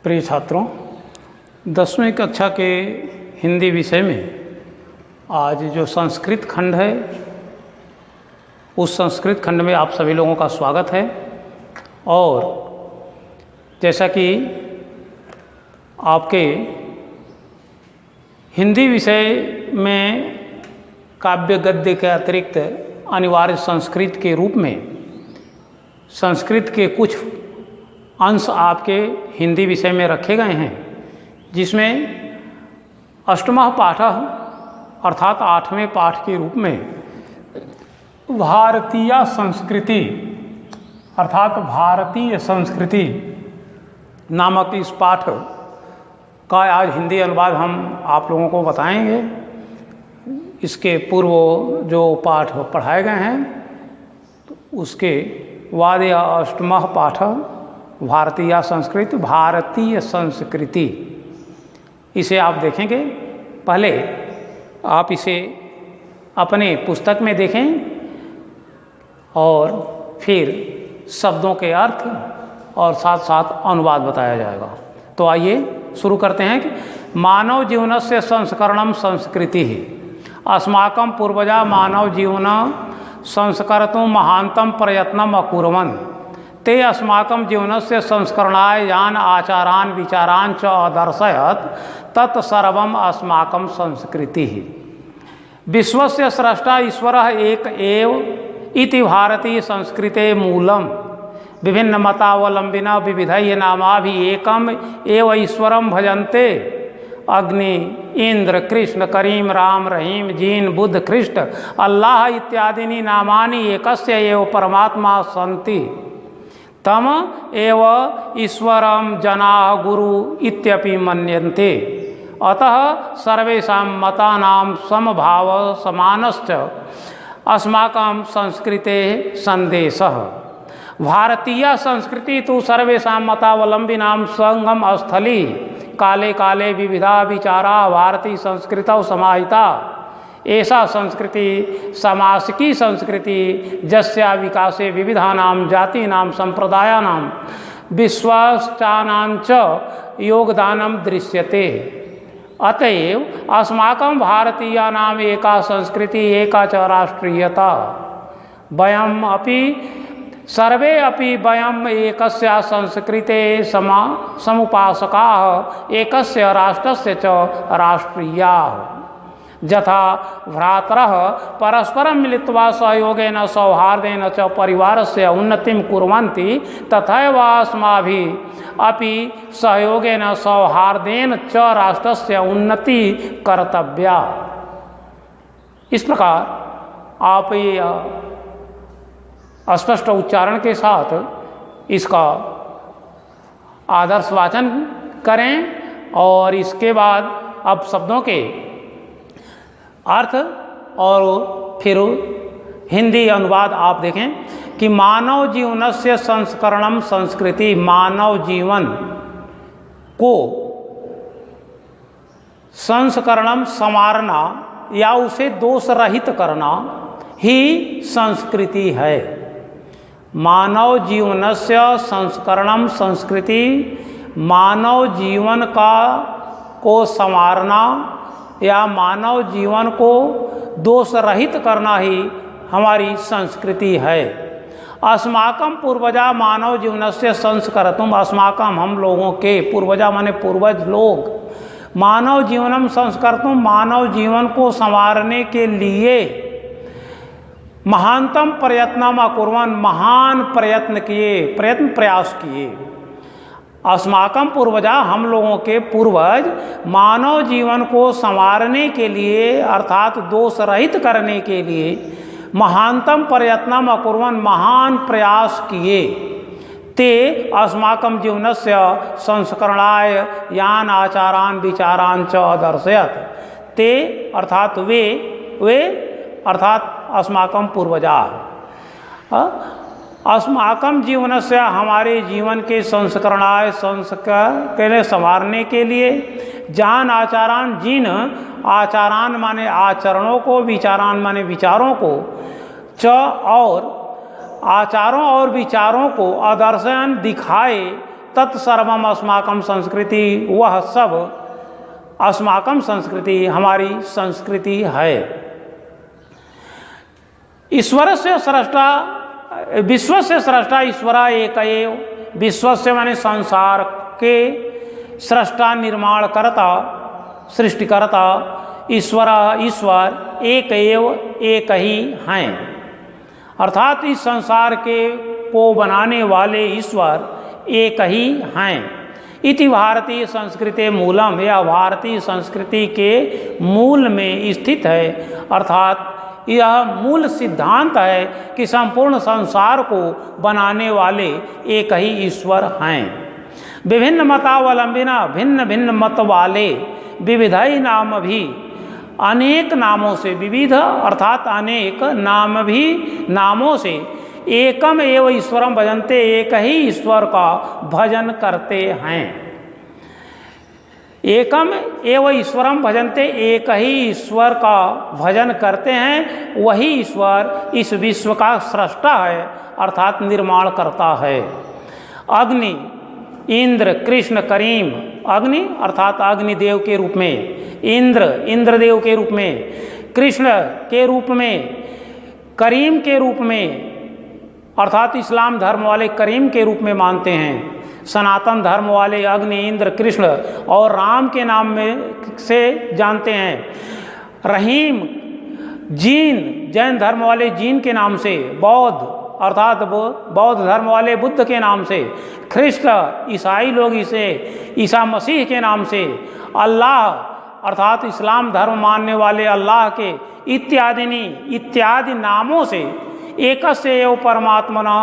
प्रिय छात्रों, 10वीं कक्षा के हिंदी विषय में आज जो संस्कृत खंड है, उस संस्कृत खंड में आप सभी लोगों का स्वागत है। और जैसा कि आपके हिंदी विषय में काव्य गद्य के अतिरिक्त अनिवार्य संस्कृत के रूप में संस्कृत के कुछ अंश आपके हिंदी विषय में रखे गए हैं, जिसमें अष्टमः पाठः अर्थात 8वें पाठ के रूप में भारतीय संस्कृति अर्थात भारतीय संस्कृति नामक इस पाठ का आज हिंदी अनुवाद हम आप लोगों को बताएंगे। इसके पूर्व जो पाठ पढ़ाए गए हैं, तो उसके बाद यह अष्टमः पाठ भारतीय संस्कृति, इसे आप देखेंगे। पहले आप इसे अपने पुस्तक में देखें और फिर शब्दों के अर्थ और साथ साथ अनुवाद बताया जाएगा। तो आइए शुरू करते हैं कि मानव जीवनस्य संस्करणं संस्कृतिः। अस्माकं पूर्वजा मानव जीवन संस्कर्तुं महान्तं प्रयत्नम् अकुर्वन्। ते अस्माकं जीवनस्य संस्करणाय यान् आचारान् विचारान् च अदर्शयत् तत्सर्वम् अस्माकं संस्कृतिः। विश्वस्य स्रष्टा ईश्वरः एक एव इति भारतीय संस्कृते मूलम्। विभिन्न मतावलंबिना विविधैः नामाभिः एकम् एव ईश्वरं भजन्ते। अग्नि, इंद्र, कृष्ण, करीम, राम, रहीम, जीन, बुद्ध, ख्रिस्ट, अल्लाह इत्यादीनि नामानि एकस्य एव परमात्मा सन्ति। तम एव ईश्वरं जनाः गुरु इत्यपि मन्यन्ते। अतः सर्वेषां मतानां समभाव समानश्च अस्माकं संस्कृतेः सन्देशः। भारतीय संस्कृति तो सर्वेषां मतावलंबिनां संगम स्थली। काले काले विविधा विचारा भारतीय संस्कृतौ समाहिता। ऐसा संस्कृति समासिकी संस्कृति जस्या विकासे विविधानां जातीनां संप्रदायानां विश्वासानां च योगदानं दृश्यते। अतएव अस्माकं भारतीयानाम् एका संस्कृति एका च राष्ट्रीयता। वयम् अपि सर्वे अपि वयम् एकस्या संस्कृते समुपासकाः एकस्य राष्ट्रस्य च राष्ट्रीयाः। यथा भ्रातरः परस्परं मिलित्वा सहयोगेन सौहार्देन च परिवारस्य उन्नतिं कुर्वन्ति, तथैव अस्माभिः अपि सहयोगेन सौहार्देन च राष्ट्रस्य उन्नति कर्तव्या। इस प्रकार आप ये स्पष्ट उच्चारण के साथ इसका आदर्श वाचन करें और इसके बाद अब शब्दों के अर्थ और फिर हिंदी अनुवाद आप देखें कि मानव जीवनस्य संस्करणं संस्कृति। मानव जीवन को संस्करणं संवारना या उसे दोष रहित करना ही संस्कृति है। मानव जीवनस्य संस्करणं संस्कृति। मानव जीवन को संवारना या मानव जीवन को दोष रहित करना ही हमारी संस्कृति है। अस्माकं पूर्वजा मानव जीवनस्य संस्कर्तुम्। अस्माकं हम लोगों के, पूर्वजा माने पूर्वज लोग, मानव जीवनम संस्कर्तुम् मानव जीवन को संवारने के लिए महानतम प्रयत्नम अकुर्वन्। महान प्रयत्न किए, प्रयास किए। अस्माकं पूर्वजा हम लोगों के पूर्वज मानव जीवन को संवारने के लिए अर्थात दोष रहित करने के लिए महानतम प्रयत्नम अकुर्वन्, महान प्रयास किए। ते अस्माकं जीवनस्य संस्करणाय यान आचारान् विचारान् च अदर्शयत्। ते अर्थात वे अर्थात अस्माकं पूर्वजा। अस्माकं जीवनस्य हमारे जीवन के संस्करणाय संस्कार संवारने के लिए जान आचारान, जिन आचारान माने आचरणों को, विचारान माने विचारों को, च और आचारों और विचारों को आदर्शन दिखाए तत्सर्वम अस्माकं संस्कृति, वह सब अस्माकं संस्कृति हमारी संस्कृति है। ईश्वर से सृष्टा, विश्व से सृष्टा ईश्वरा एक एव, विश्व से माने संसार के सृष्टा, निर्माण करता, सृष्टिकर्ता ईश्वर एक एव, एक ही हैं। अर्थात इस संसार के को बनाने वाले ईश्वर एक ही हैं। इति भारतीय संस्कृति मूलम, यह भारतीय संस्कृति के मूल में स्थित है। अर्थात यह मूल सिद्धांत है कि संपूर्ण संसार को बनाने वाले एक ही ईश्वर हैं। विभिन्न मतावलंबिना, भिन्न भिन्न मत वाले, विविधई नाम भी, अनेक नामों से, विविध अर्थात अनेक नाम भी, नामों से एकम एव ईश्वरम भजन्ते, एक ही ईश्वर का भजन करते हैं। एकम एव ईश्वरम भजन्ते, एक ही ईश्वर का भजन करते हैं। वही ईश्वर इस विश्व का सृष्टा है, अर्थात निर्माण करता है। अग्नि, इंद्र, कृष्ण, करीम, अग्नि अर्थात अग्निदेव के रूप में, इंद्र इंद्रदेव के रूप में, कृष्ण के रूप में, करीम के रूप में, अर्थात इस्लाम धर्म वाले करीम के रूप में मानते हैं। सनातन धर्म वाले अग्नि, इंद्र, कृष्ण और राम के नाम में से जानते हैं। रहीम, जीन, जैन धर्म वाले जीन के नाम से, बौद्ध अर्थात बौद्ध धर्म वाले बुद्ध के नाम से, ख्रिस्त ईसाई लोग इसे ईसा मसीह के नाम से, अल्लाह अर्थात इस्लाम धर्म मानने वाले अल्लाह के इत्यादि नामों से एकस्य एव परमात्मना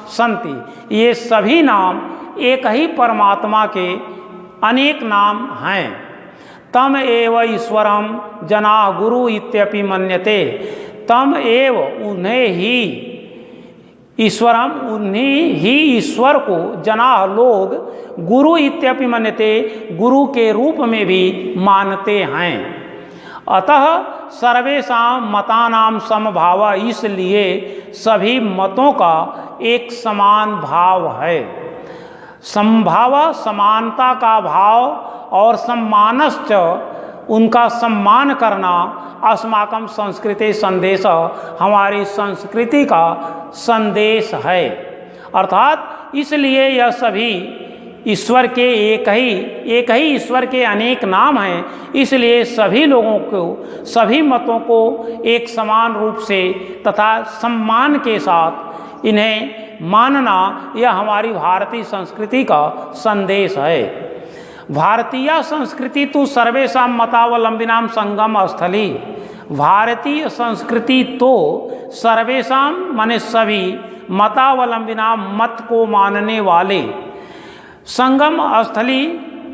संति, ये सभी नाम एक ही परमात्मा के अनेक नाम हैं। तम एव ईश्वरम जना गुरु इत्यपि मन्यते, तम एव उन्हें ही ईश्वरम, उन्हीं ही ईश्वर को जना लोग गुरु इत्यपि मन्यते, गुरु के रूप में भी मानते हैं। अतः सर्वेषां मतानां समभाव, इसलिए सभी मतों का एक समान भाव है। समभाव समानता का भाव और सम्मानश्च उनका सम्मान करना, अस्माकं संस्कृति संदेश हमारी संस्कृति का संदेश है। अर्थात इसलिए यह सभी ईश्वर के एक ही ईश्वर के अनेक नाम हैं, इसलिए सभी लोगों को, सभी मतों को एक समान रूप से तथा सम्मान के साथ इन्हें मानना, यह हमारी भारतीय संस्कृति का संदेश है। भारतीय संस्कृति तो सर्वेषां मतावलंबिनां संगम स्थली, भारतीय संस्कृति तो सर्वेषां माने सभी, मतावलंबिनां मत को मानने वाले, संगम स्थली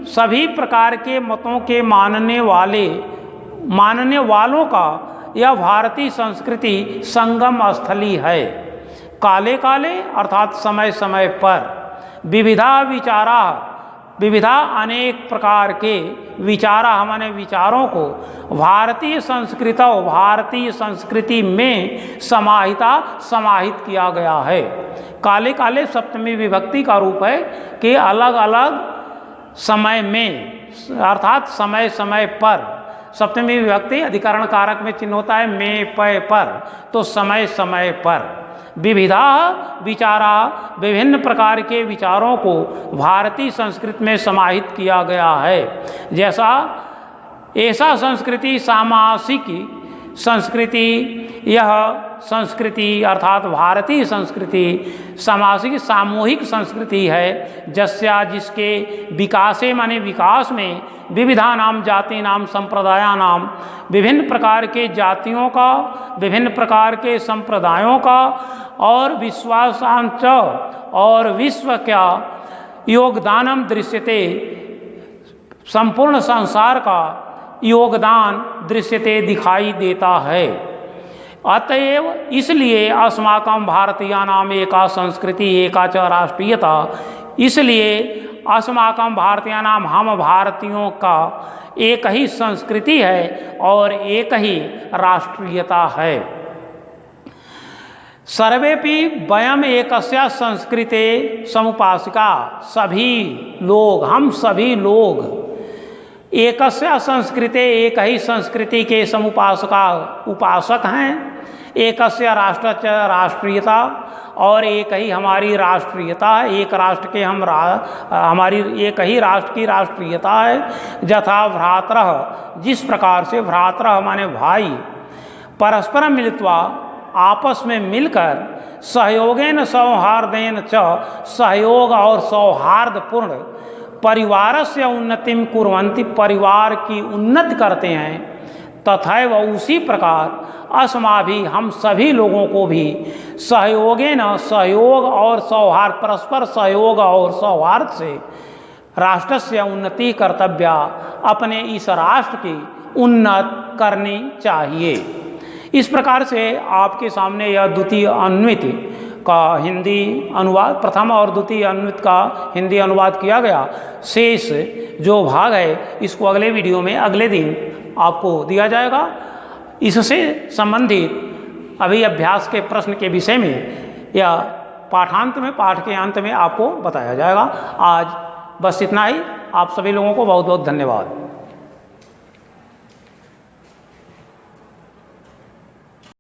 सभी प्रकार के मतों के मानने वालों का यह भारतीय संस्कृति संगम स्थली है। काले काले अर्थात समय समय पर, विविधा अनेक प्रकार के विचारा, हमारे विचारों को भारतीय संस्कृति में समाहित किया गया है। काले काले सप्तमी विभक्ति का रूप है कि अलग अलग समय में अर्थात समय समय पर, सप्तमी विभक्ति अधिकरण कारक में चिन्ह होता है में पय पर, तो समय समय पर विविधा विचारा, विभिन्न प्रकार के विचारों को भारतीय संस्कृति में समाहित किया गया है। जैसा ऐसा संस्कृति सामासिक संस्कृति, यह संस्कृति अर्थात भारतीय संस्कृति सामासिक सामूहिक संस्कृति है। जस्या जिसके विकासे माने विकास में, विविधा नाम जाति नाम संप्रदाया नाम, विभिन्न प्रकार के जातियों का, विभिन्न प्रकार के संप्रदायों का और विश्वासांच और विश्व का योगदानम दृश्यते, संपूर्ण संसार का योगदान दृश्यते दिखाई देता है। अतएव इसलिए अस्माकं भारतीयानाम एका संस्कृति एका च राष्ट्रीयता, इसलिए अस्माकं भारतीयानाम हम भारतीयों का एक ही संस्कृति है और एक ही राष्ट्रीयता है। सर्वेपि वयम एकस्या संस्कृते समुपासिका, सभी लोग, हम सभी लोग एकस्या संस्कृते, एक ही संस्कृति के समुपासका, उपासक हैं। एकस्या राष्ट्र च राष्ट्रीयता, और एक ही हमारी राष्ट्रीयता है, एक राष्ट्र के हम हमारी एक ही राष्ट्र की राष्ट्रीयता है। यथा भ्रातरः, जिस प्रकार से भ्रातरः माने भाई, परस्परम मिलित्वा आपस में मिलकर, सहयोगेन सौहार्देन च, सहयोग और सौहार्दपूर्ण, परिवारस्य उन्नतिम कुर्वन्ति, परिवार की उन्नति करते हैं। तथैव उसी प्रकार अस्माभि, हम सभी लोगों को भी सहयोगेन, सहयोग और सौहार्द, परस्पर सहयोग और सौहार्द से राष्ट्रस्य उन्नति कर्तव्या, अपने इस राष्ट्र की उन्नत करनी चाहिए। इस प्रकार से आपके सामने यह द्वितीय अन्वित का हिंदी अनुवाद, प्रथम और द्वितीय अन्वित का हिंदी अनुवाद किया गया। शेष जो भाग है इसको अगले वीडियो में अगले दिन आपको दिया जाएगा। इससे संबंधित अभी अभ्यास के प्रश्न के विषय में या पाठांत में, पाठ के अंत में आपको बताया जाएगा। आज बस इतना ही। आप सभी लोगों को बहुत बहुत धन्यवाद।